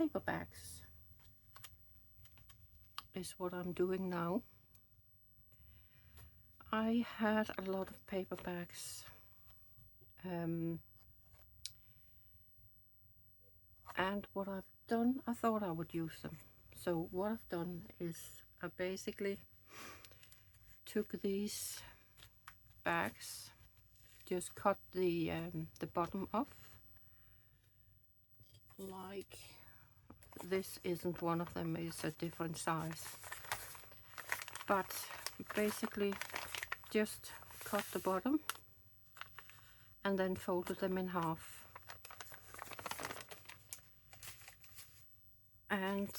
paper bags is what I'm doing now. I had a lot of paper bags and what I've done, I thought I would use them. So what I've done is I basically took these bags, just cut the bottom off. Like this isn't one of them, it's a different size. But basically just cut the bottom and then folded them in half. And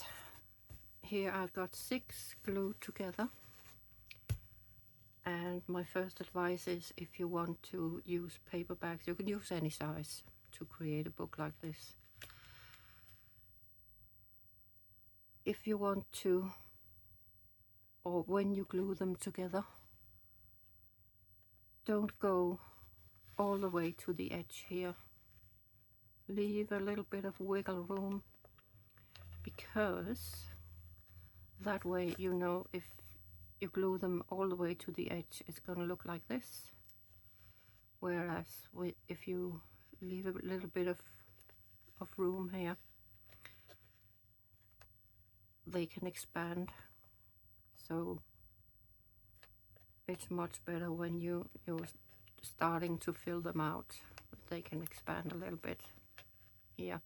here I've got 6 glued together. And my first advice is, if you want to use paper bags, you can use any size to create a book like this. If you want to, or when you glue them together, don't go all the way to the edge here. Leave a little bit of wiggle room, because that way, you know, if you glue them all the way to the edge, it's going to look like this. Whereas if you leave a little bit of room here, they can expand. So it's much better when you're starting to fill them out. They can expand a little bit here.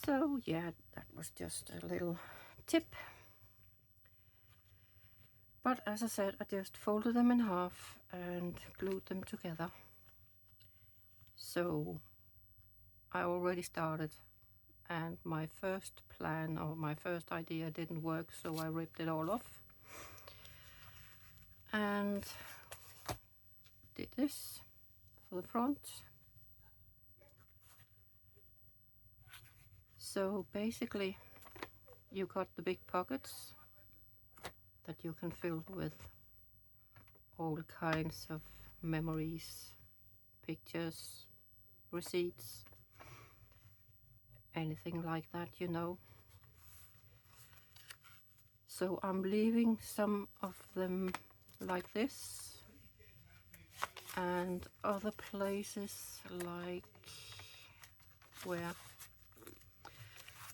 So yeah, that was just a little tip. But as I said, I just folded them in half and glued them together. So I already started, and my first plan or my first idea didn't work, so I ripped it all off and did this for the front. So basically you got the big pockets that you can fill with all kinds of memories, pictures, receipts, anything like that, you know. So I'm leaving some of them like this, and other places like where,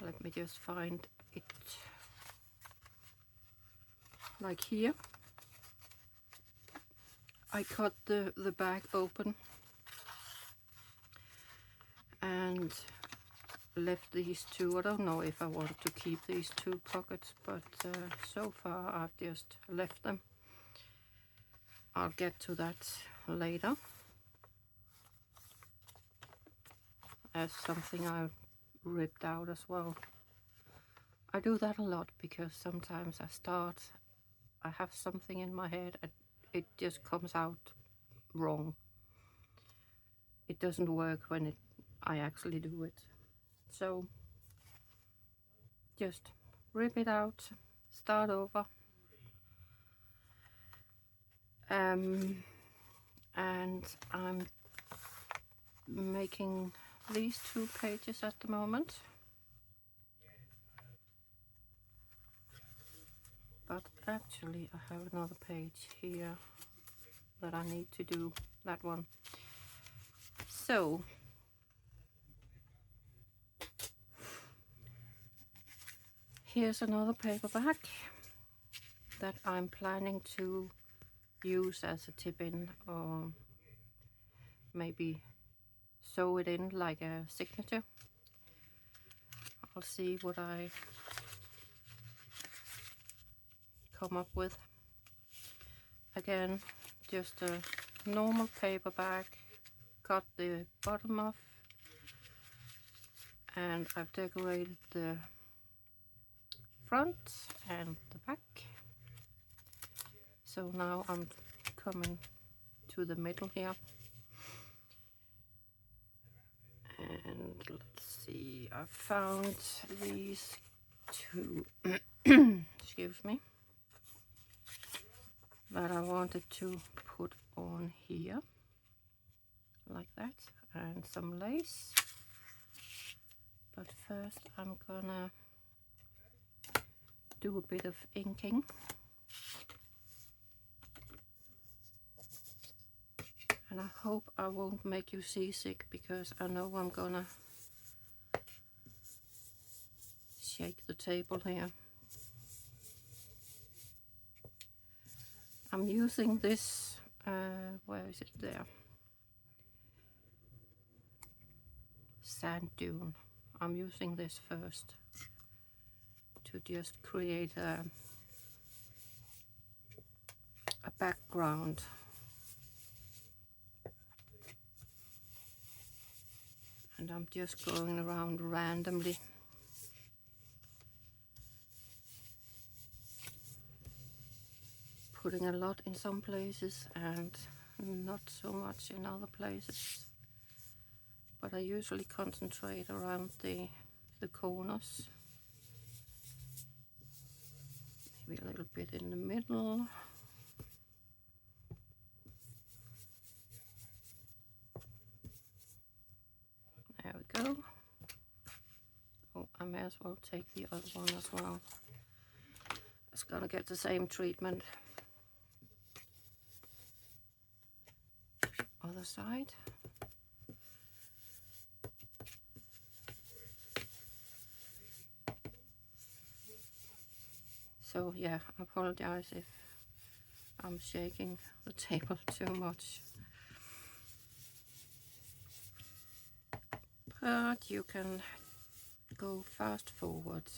let me just find it, like here. I cut the bag open and left these two. I don't know if I want to keep these 2 pockets, but so far I've just left them. I'll get to that later as something I ripped out as well. I do that a lot because sometimes I have something in my head and it just comes out wrong. It doesn't work when I actually do it. So just rip it out, start over. And I'm making these 2 pages at the moment. But actually I have another page here that I need to do, that one. So here's another paperback that I'm planning to use as a tip-in, or maybe sew it in like a signature. I'll see what I come up with. Again, just a normal paperback, cut the bottom off, and I've decorated the front and the back. So now I'm coming to the middle here, and let's see, I found these 2 excuse me, that I wanted to put on here like that, and some lace. But first I'm gonna do a bit of inking. And I hope I won't make you seasick, because I know I'm gonna shake the table here. I'm using this, where is it there? Sand dune. I'm using this first to just create a background. And I'm just going around randomly. Putting a lot in some places and not so much in other places. But I usually concentrate around the corners. Maybe a little bit in the middle. There we go. Oh, I may as well take the other one as well. It's gonna get the same treatment. Other side. So yeah, I apologize if I'm shaking the table too much. But you can go fast forward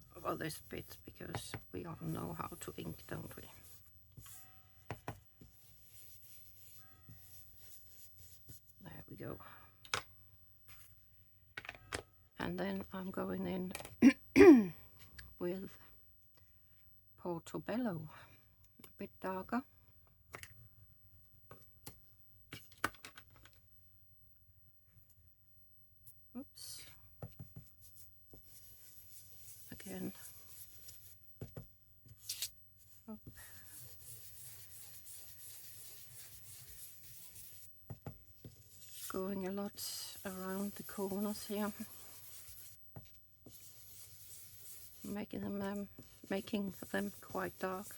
for this bit, because we all know how to ink, don't we? There we go. And then I'm going in with Portobello, a bit darker. Oops. Again. Oh. Going a lot around the corners here. Making them quite dark.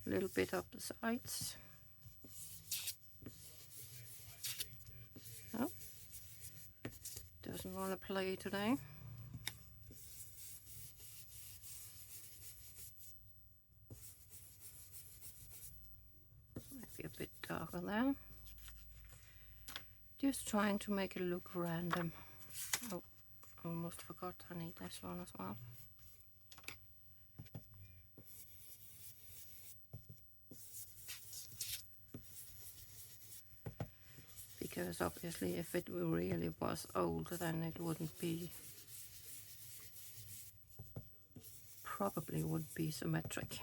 A little bit up the sides. Oh, doesn't want to play today. Maybe a bit darker there. Just trying to make it look random. Oh, almost forgot I need this one as well. Because obviously if it really was old, then it wouldn't be, probably would be symmetric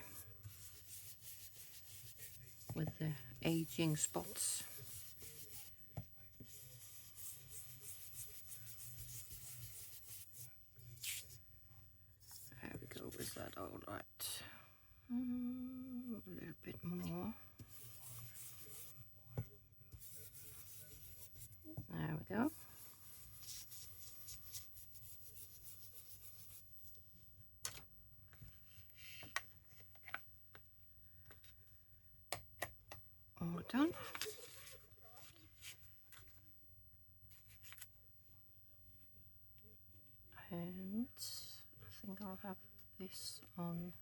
with the aging spots. There we go, is that all right? A little bit more. There we go. All done. And I think I'll have this on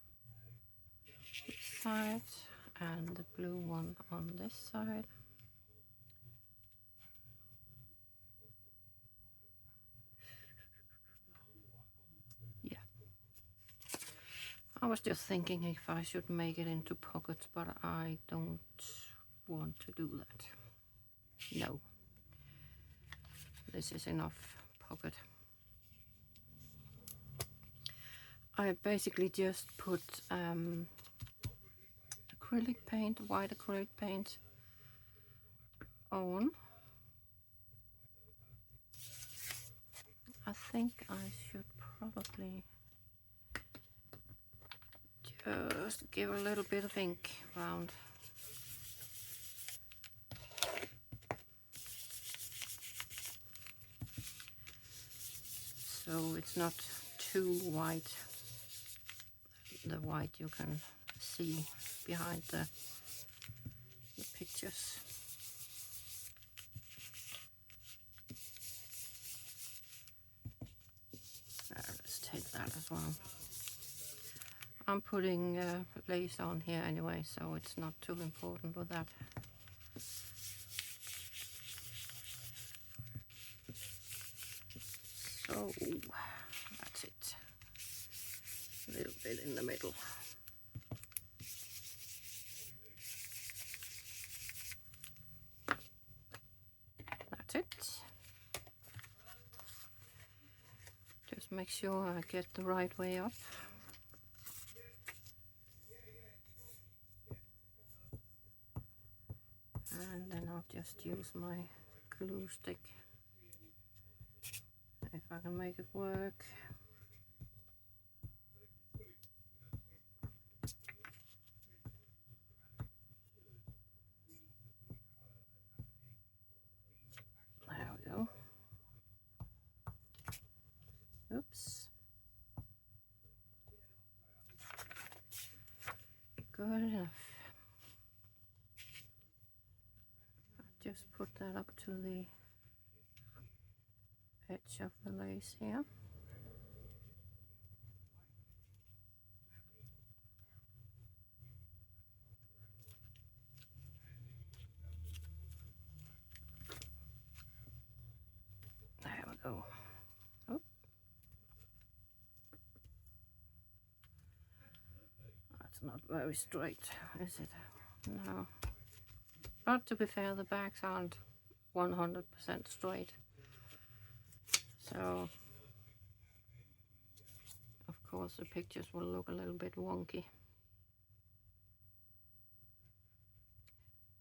this side and the blue one on this side. Yeah. I was just thinking if I should make it into pockets, but I don't want to do that. No. This is enough pocket. I basically just put acrylic paint, white acrylic paint on. I think I should probably just give a little bit of ink around. so it's not too white, the white you can see behind the pictures. Let's take that as well. I'm putting lace on here anyway, so it's not too important with that. So that's it. A little bit in the middle. That's it. Just make sure I get the right way up. And then I'll just use my glue stick if I can make it work. There we go. Oops. Good enough. I'll just put that up to the edge of the lace here. There we go. Oh. That's not very straight, is it? No. But to be fair, the backs aren't 100% straight. So, of course, the pictures will look a little bit wonky.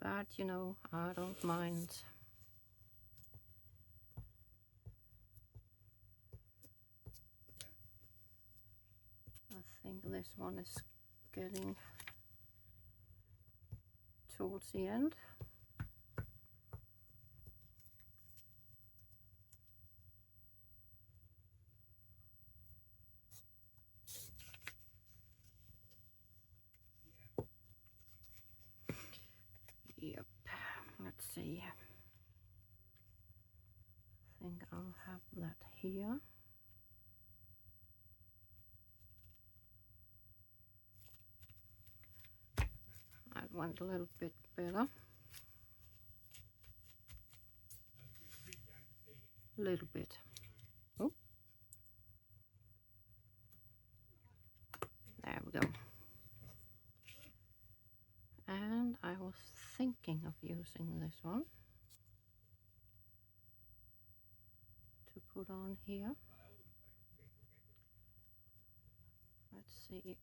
But, you know, I don't mind. I think this one is getting towards the end. Yep, let's see. I think I'll have that here. That went a little bit better. A little bit. Oh. There we go. And I was thinking of using this one to put on here. Let's see,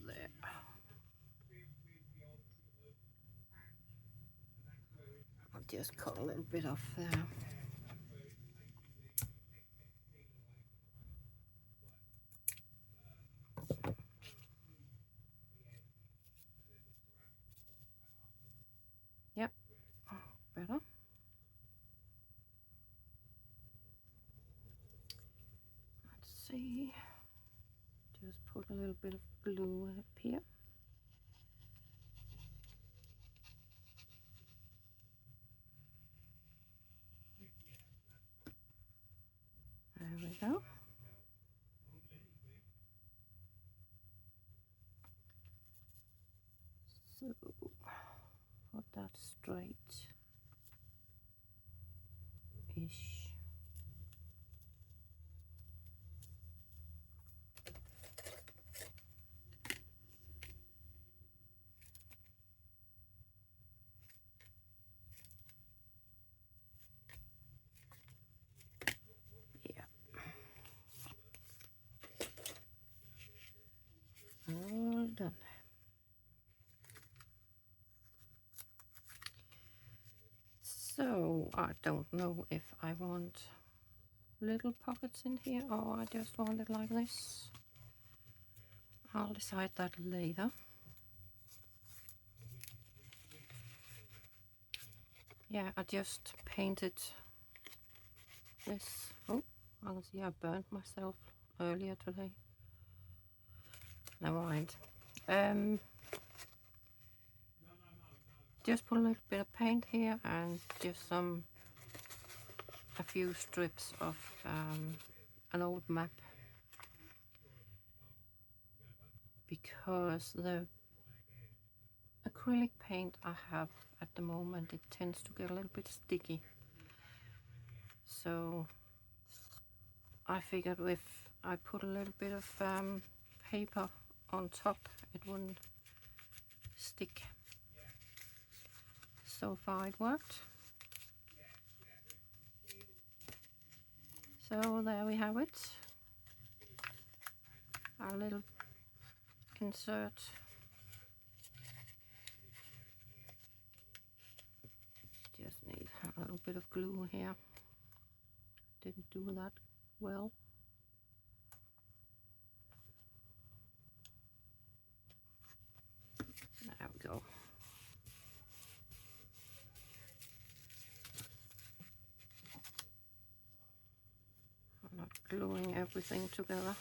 there. I'll just cut a little bit off there. Yep, better. Let's see, just put a little bit of glue up here. There we go. So, put that straight-ish. All done. So I don't know if I want little pockets in here or I just want it like this. I'll decide that later. Yeah, I just painted this. Oh, I can see I burnt myself earlier today. Never mind. Just put a little bit of paint here and just a few strips of an old map, because the acrylic paint I have at the moment, it tends to get a little bit sticky. So I figured if I put a little bit of paper on top, it wouldn't stick. So far it worked. So there we have it. Our little insert. Just need a little bit of glue here. Didn't do that well. There we go. I'm not gluing everything together.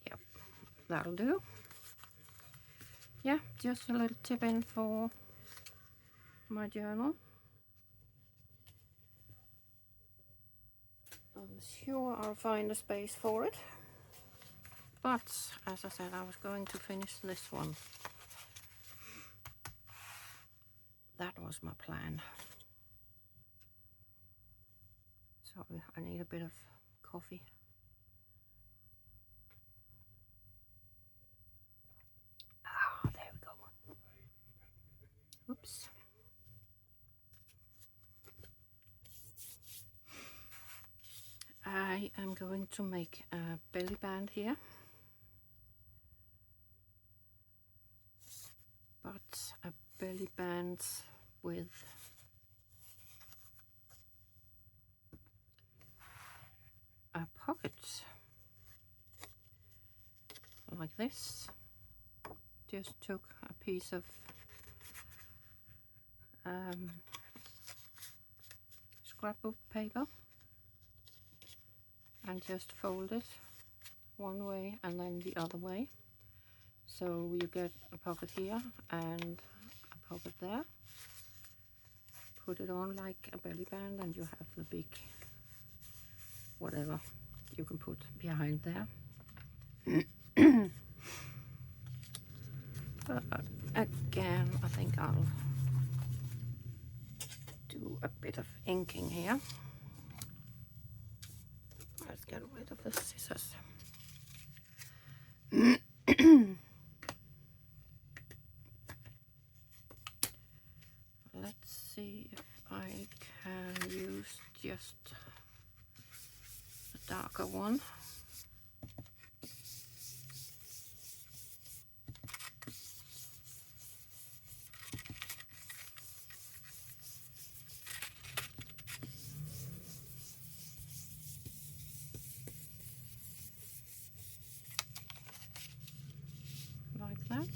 Yep, that'll do. Yeah, just a little tip in for my journal. I'm sure I'll find a space for it. But, as I said, I was going to finish this one. That was my plan. Sorry, I need a bit of coffee. Ah, there we go. Oops. I am going to make a belly band here. But a belly band with a pocket like this. Just took a piece of scrapbook paper and just fold it one way and then the other way. So you get a pocket here and a pocket there. Put it on like a belly band and you have the big whatever you can put behind there. But again, I think I'll do a bit of inking here. Let's get rid of the scissors. Let's see if I can use just a darker one. Like that.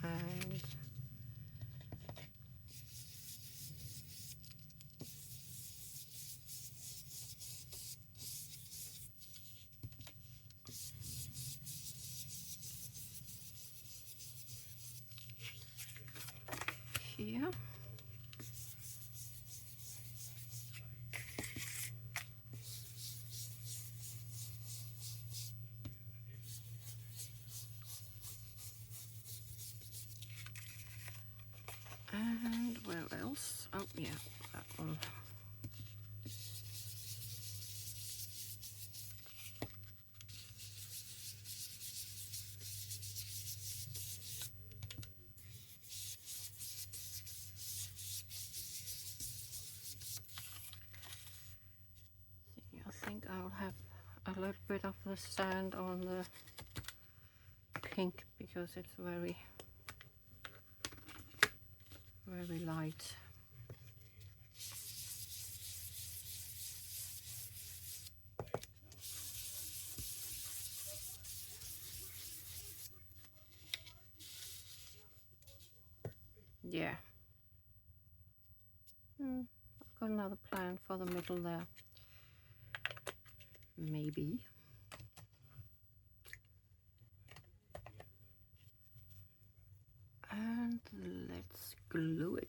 And here. And where else? Oh yeah, that one. I think I'll have a little bit of the sand on the pink because it's very light. Yeah. I've got another plan for the middle there. Maybe. And let's glue it.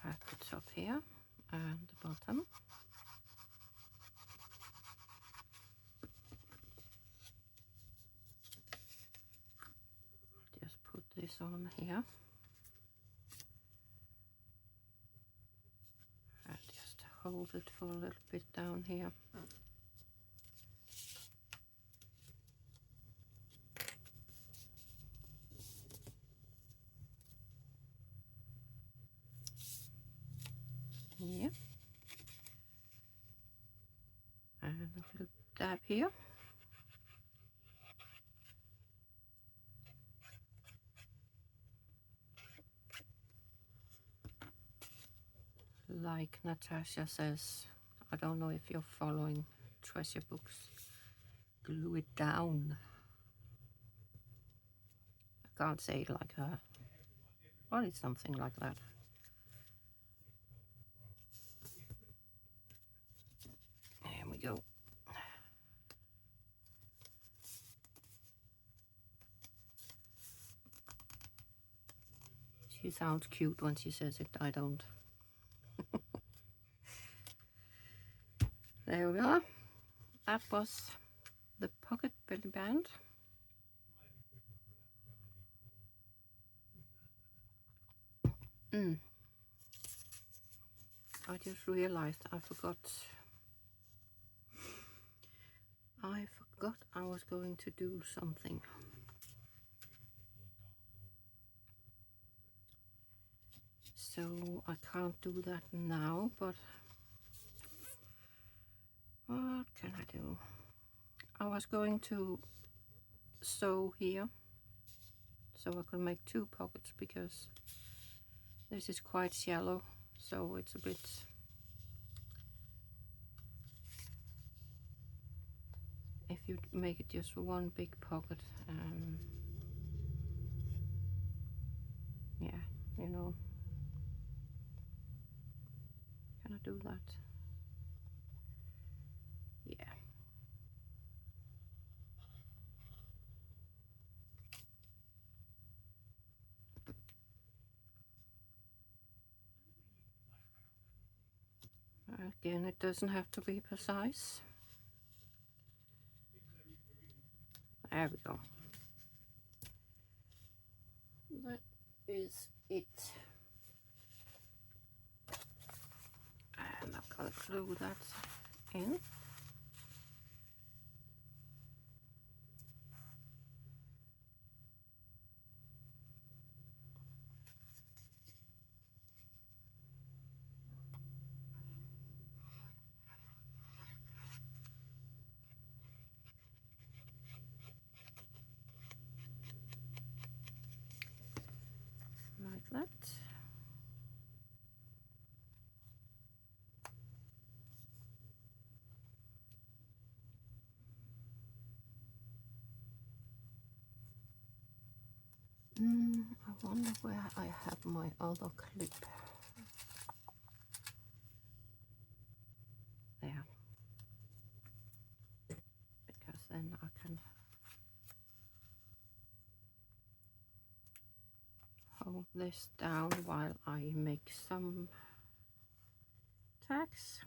At the top here and the bottom. Just put this on here. And just hold it for a little bit down here. Yeah. And a little dab here. Like Natasha says, I don't know if you're following Treasure Books, glue it down. I can't say it like her, but it's something like that. There we go. She sounds cute when she says it, I don't. There we are. That was the pocket belly band. I just realized I forgot I was going to do something. So I can't do that now, but what can I do? I was going to sew here so I could make 2 pockets because this is quite shallow, so it's a bit if you make it just 1 big pocket, yeah, you know. Can I do that? Yeah. Again, it doesn't have to be precise. There we go. That is it. And I'm gonna glue that in. Like that. I wonder where I have my other clip. There. Because then I can hold this down while I make some tags.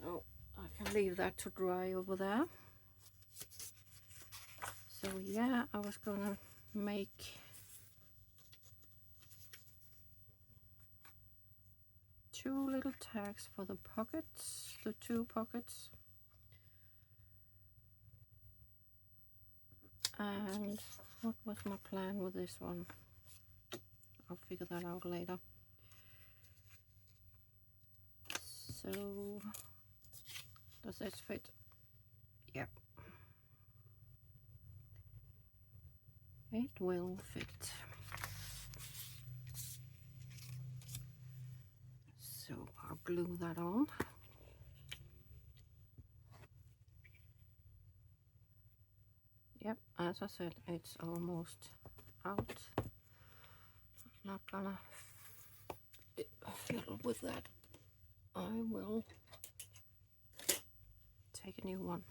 So I can leave that to dry over there. So yeah, I was gonna make 2 little tags for the pockets, the 2 pockets. And what was my plan with this one? I'll figure that out later. So, does this fit? Yep. It will fit. glue that on. Yep, as I said, it's almost out. Not gonna fiddle with that. I will take a new one.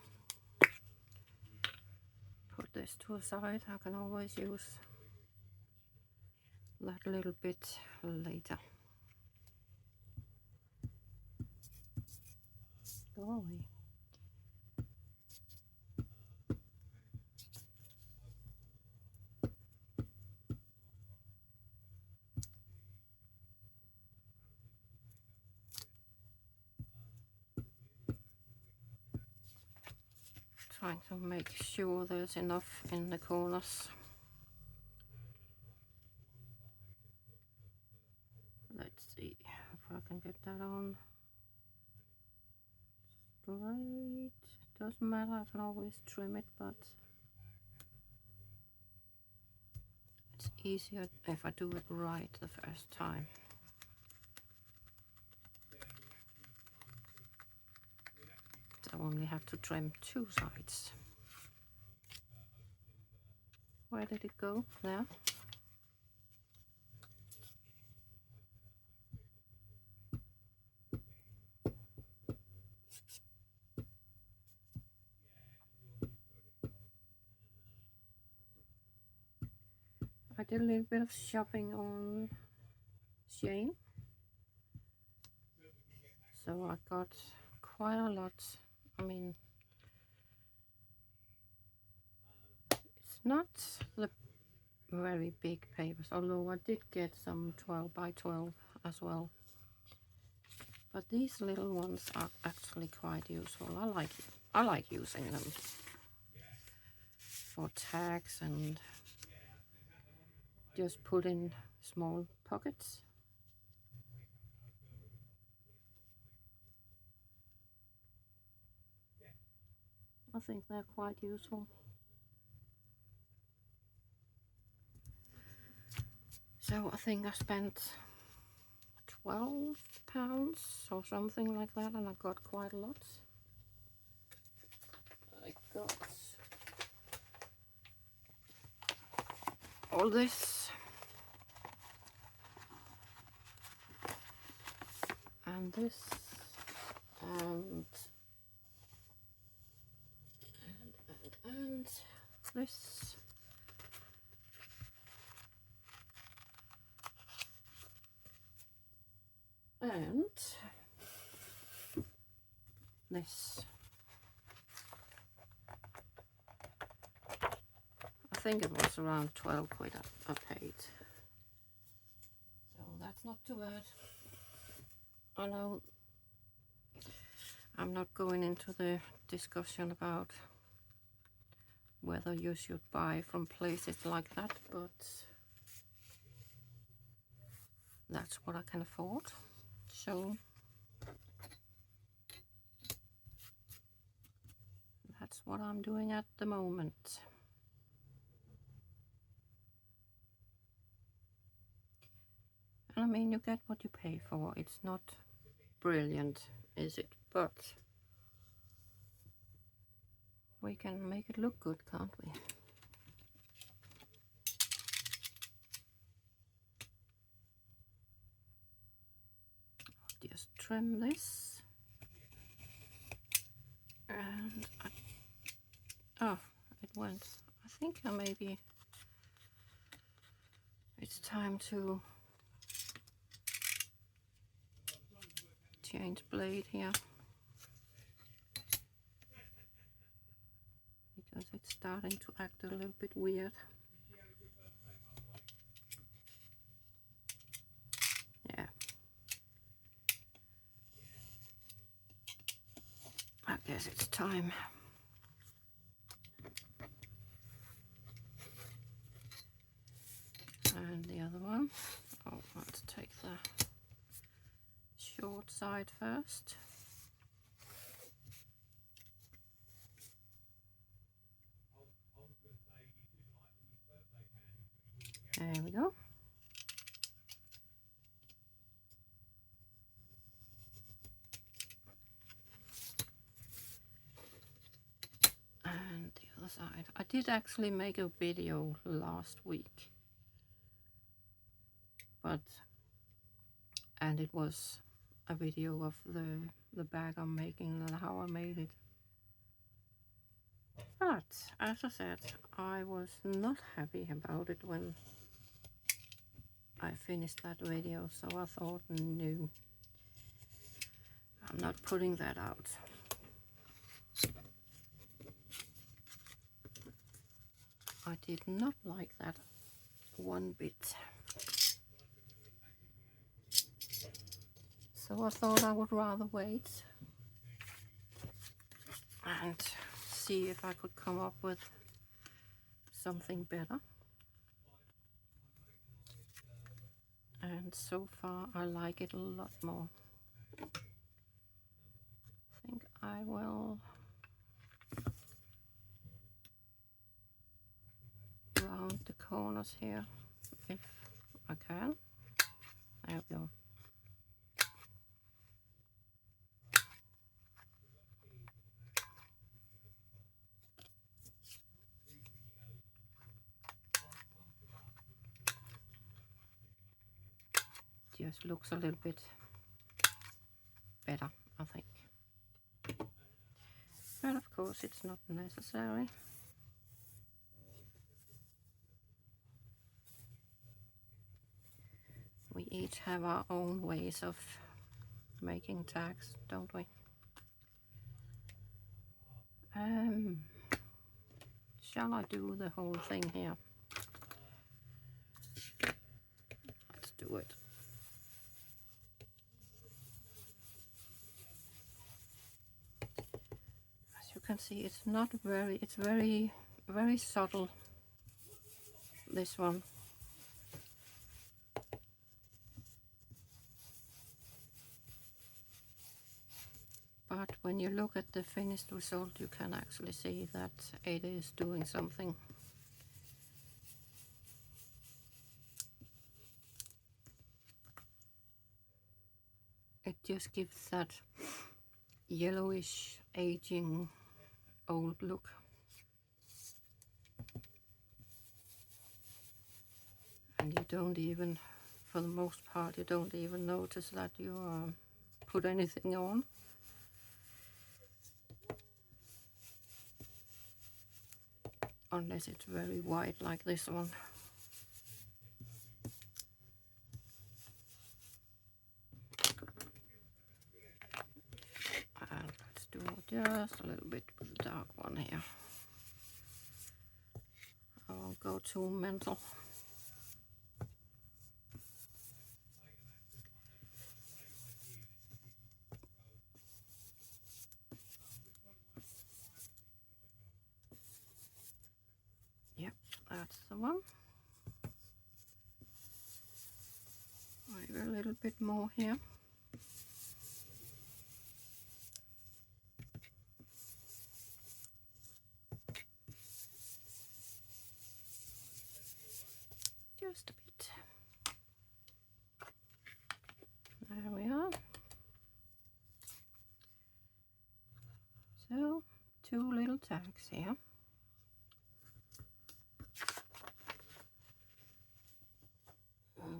Put this to a side. I can always use that little bit later. Go away. Trying to make sure there's enough in the corners. Let's see if I can get that on straight. Doesn't matter, I can always trim it, but it's easier if I do it right the first time. I only have to trim 2 sides. Where did it go? There. I did a little bit of shopping on Shein, so I got quite a lot. I mean, it's not the very big papers, although I did get some 12 by 12 as well. But these little ones are actually quite useful. I like using them for tags and just put in small pockets. I think they're quite useful. So I think I spent £12 or something like that, and I got quite a lot. I got all this and this and this. And this. I think it was around 12 quid I paid. So that's not too bad. I know I'm not going into the discussion about whether you should buy from places like that, but that's what I can afford. So that's what I'm doing at the moment. And I mean, you get what you pay for. It's not brilliant, is it? But we can make it look good, can't we? Just trim this, and oh, it went. I think maybe it's time to change blade here, because it's starting to act a little bit weird. Yeah, I guess it's time. And the other one, oh, let's take the short side first. There we go. side. I did actually make a video last week, and it was a video of the bag I'm making and how I made it. But as I said, I was not happy about it when I finished that video, so I thought, no, I'm not putting that out. I did not like that one bit. So I thought I would rather wait and see if I could come up with something better. And so far I like it a lot more. I think I will round the corners here if I can. There we go. Just looks a little bit better, I think. But of course it's not necessary. We each have our own ways of making tags, don't we? Shall I do the whole thing here? Let's do it. As you can see, it's not very, it's very, very subtle, this one. But when you look at the finished result, you can actually see that it is doing something. It just gives that yellowish, aging, old look. And you don't even, for the most part, you don't even notice that you put anything on. Unless it's very white like this one. And let's do just a little bit with the dark one here. I won't go too mental. Yep, that's the one. Maybe a little bit more here. Just a bit. There we are. So, 2 little tags here.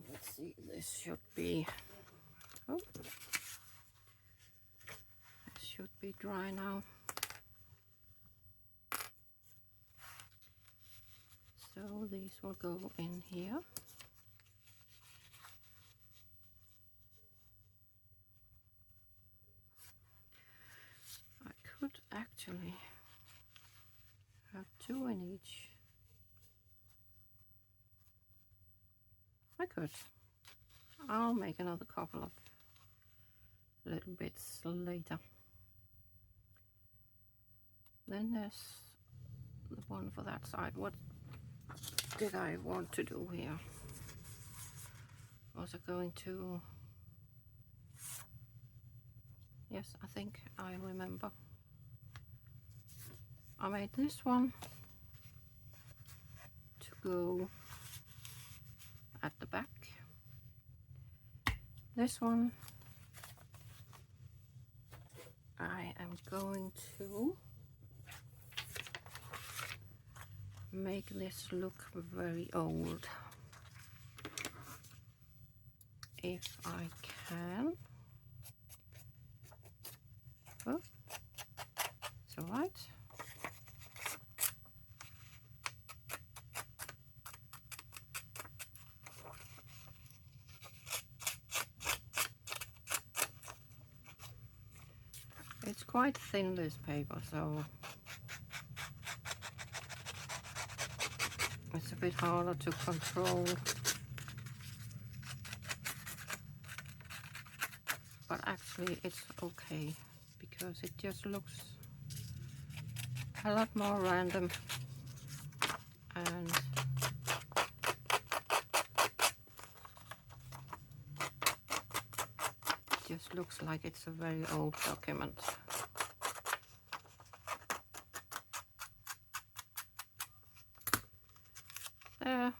Let's see, this should be, oh, this should be dry now. So these will go in here. I could actually have 2 in each. I could. I'll make another couple of little bits later. Then there's the one for that side. What did I want to do here? Was I going to... Yes, I think I remember. I made this one to go at the back. This one I am going to make this look very old if I can. Oh, it's all right. It's quite thin, this paper, so it's a bit harder to control. But actually it's okay, because it just looks a lot more random, and it just looks like it's a very old document. There,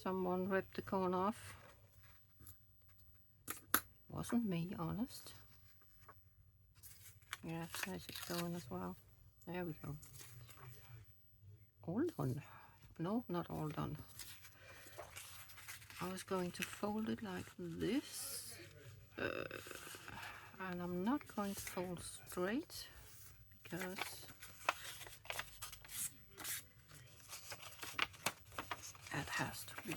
someone ripped the corner off. Wasn't me, honest. Yeah, there's it going as well. There we go. All done. No, not all done. I was going to fold it like this, and I'm not going to fold straight because it has to be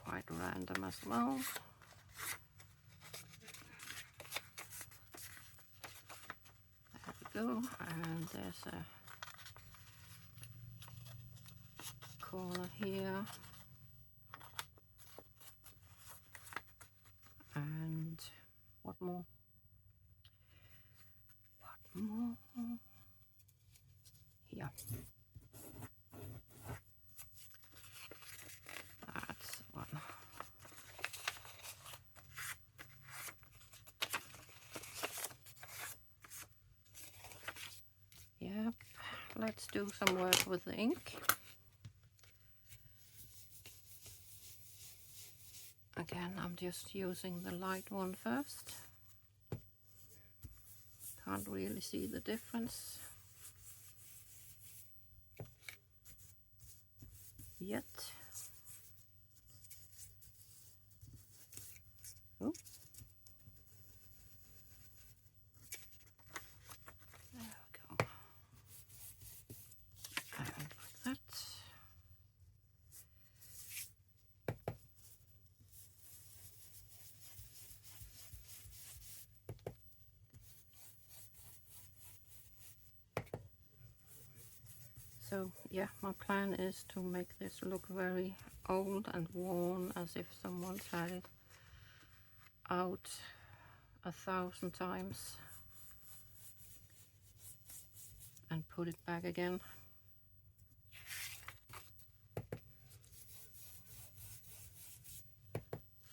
quite random as well. There we go, and there's a corner here, and what more? What more? Here. That's one. Yep, let's do some work with the ink. Again, I'm just using the light one first. Can't really see the difference yet. Oh. There we go. And like that. So yeah, my plan is to make this look very old and worn, as if someone's had it out 1,000 times and put it back again.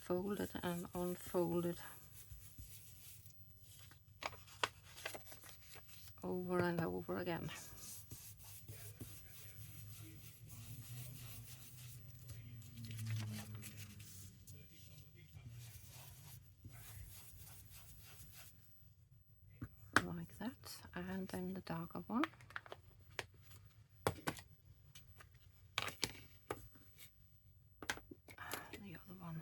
Fold it and unfold it over and over again. Like that, and then the darker one. The other one.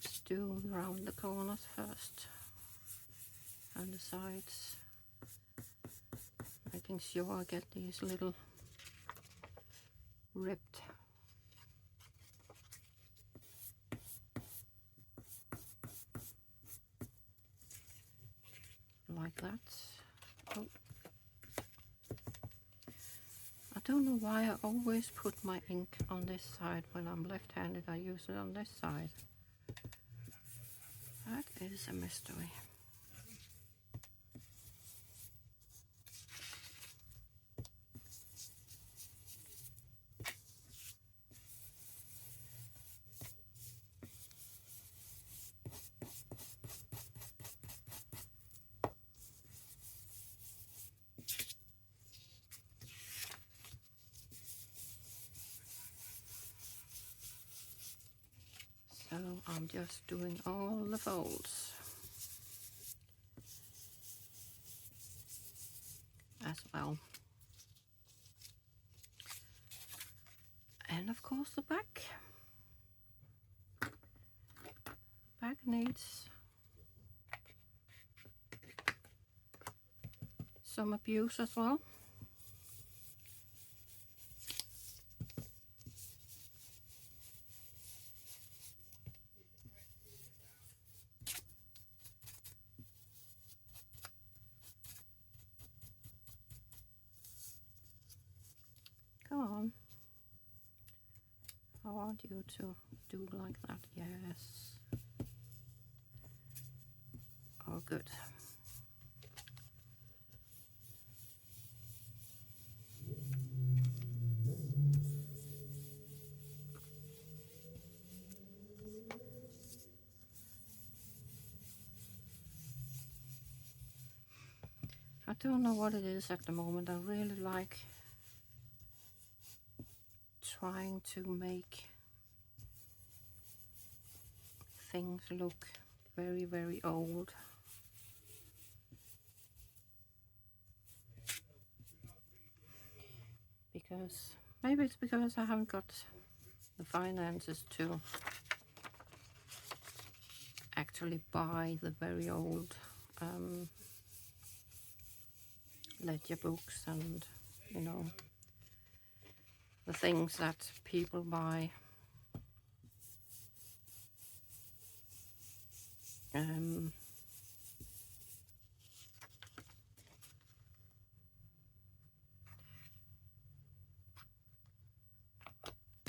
Just do around the corners first and the sides, making sure I get these little ripped. Like that. Oh. I don't know why I always put my ink on this side. When I'm left-handed, I use it on this side. That is a mystery. So I'll I'm just doing all the folds as well. And of course the back. Back needs some abuse as well. Come on. I want you to do like that. Yes. Oh, good. I don't know what it is at the moment. I really like trying to make things look very, very old. Because maybe it's because I haven't got the finances to actually buy the very old ledger books and, you know, the things that people buy.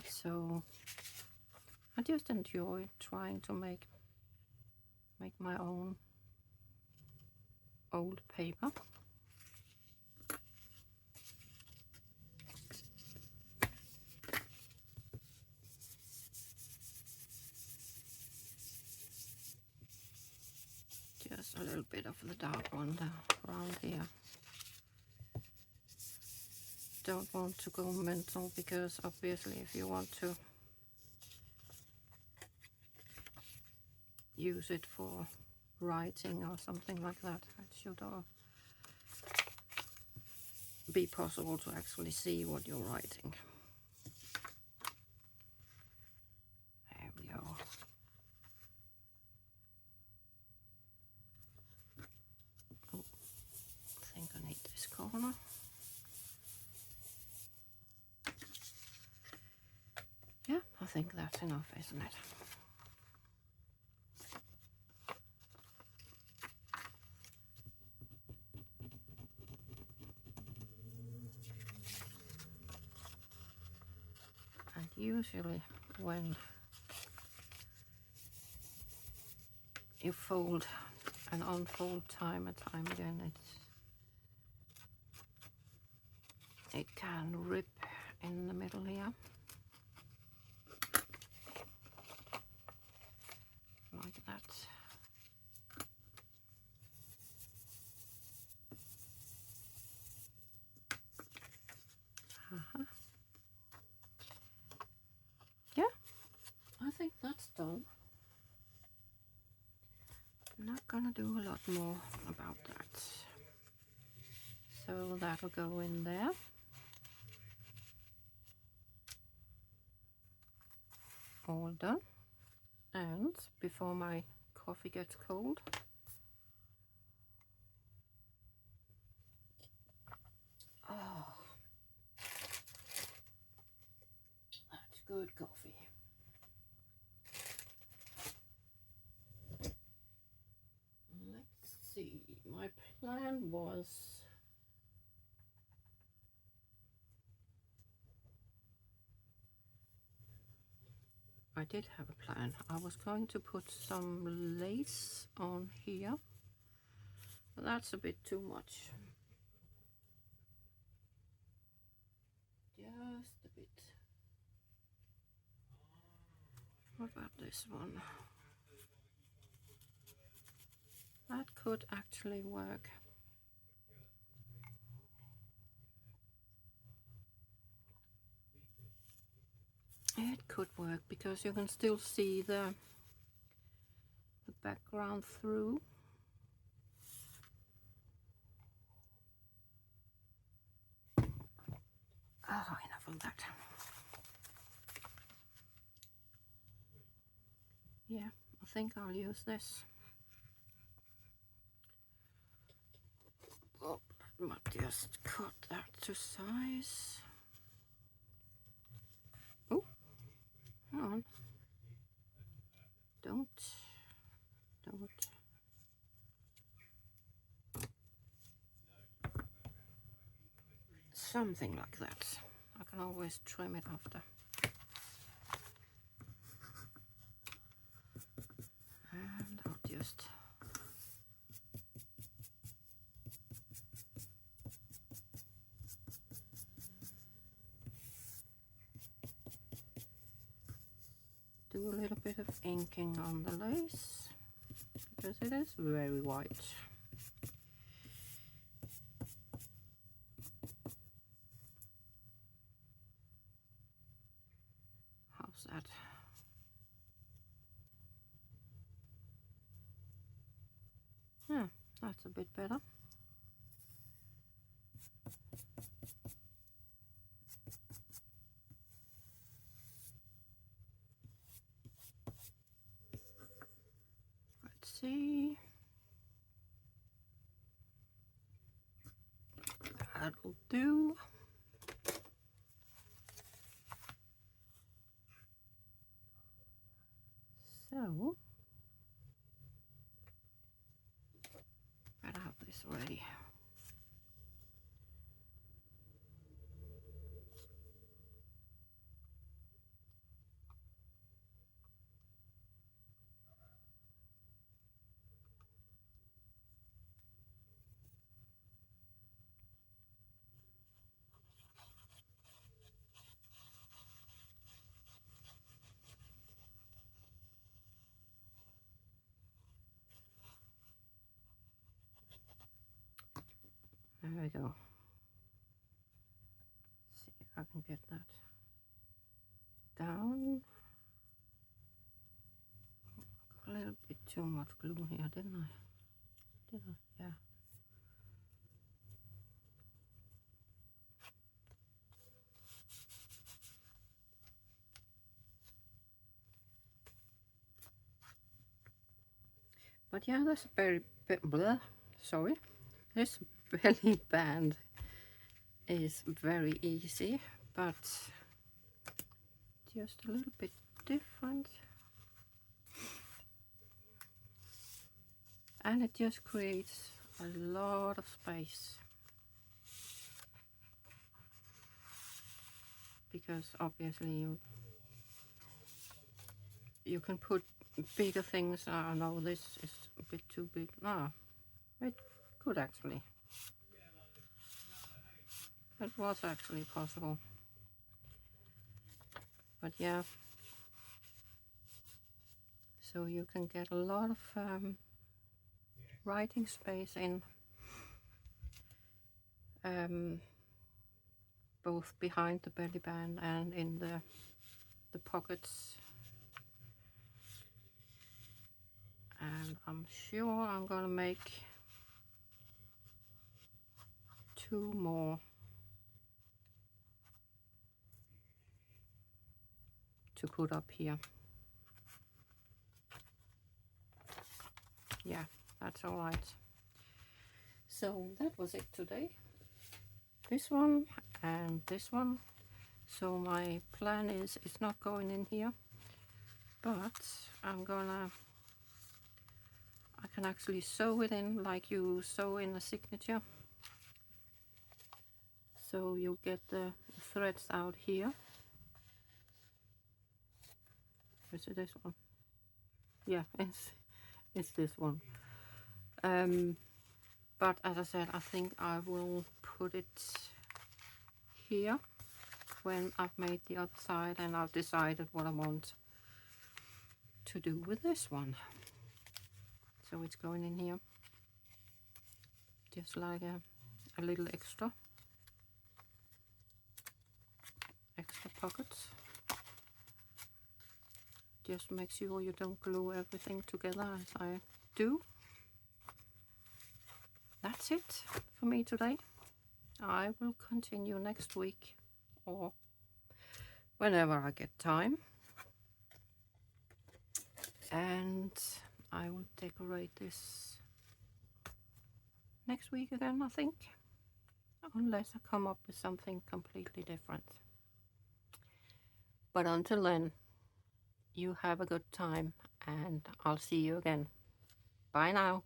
So I just enjoy trying to make my own old paper. Just a little bit of the dark one around here. Don't want to go mental, because obviously if you want to use it for writing or something like that, it should be possible to actually see what you're writing. There we go. Oh, I think I need this corner. Yeah, I think that's enough, isn't it? And usually when you fold and unfold time and time again, it can rip in the middle here. Like that. Yeah, I think that's done. I'm not gonna do a lot more about that. So that'll go in there. All done. And before my coffee gets cold, oh, that's good coffee. Let's see, my plan was I did have a plan. I was going to put some lace on here, but that's a bit too much. Just a bit. What about this one? That could actually work. It could work because you can still see the background through. Oh, enough of that. Yeah, I think I'll use this. Oh, I might just cut that to size. Oh, hang on. Don't. Something like that. I can always trim it after. And I'll just do a little bit of inking on the lace because it is very white. How's that? Yeah, that's a bit better. Let's see. That'll do. So, better have this ready. There we go. Let's see if I can get that down. Got a little bit too much glue here, didn't I? Did I? Yeah. But yeah, this belly band is very easy, but just a little bit different. And it just creates a lot of space. Because obviously you can put bigger things. Oh no, this is a bit too big. No, it could actually. It was actually possible. But yeah, so you can get a lot of writing space in both behind the belly band and in the pockets. And I'm sure I'm gonna make 2 more to put up here. Yeah, that's all right. So that was it today. This one and this one. So my plan is it's not going in here, but I can actually sew it in like you sew in a signature. So you'll get the threads out here. Is it this one? Yeah, it's this one. But as I said, I think I will put it here when I've made the other side and I've decided what I want to do with this one. So it's going in here, just like a little extra pockets, just make sure you don't glue everything together as I do. That's it for me today. I will continue next week or whenever I get time. And I will decorate this next week again, I think. Unless I come up with something completely different. But until then, you have a good time and I'll see you again. Bye now.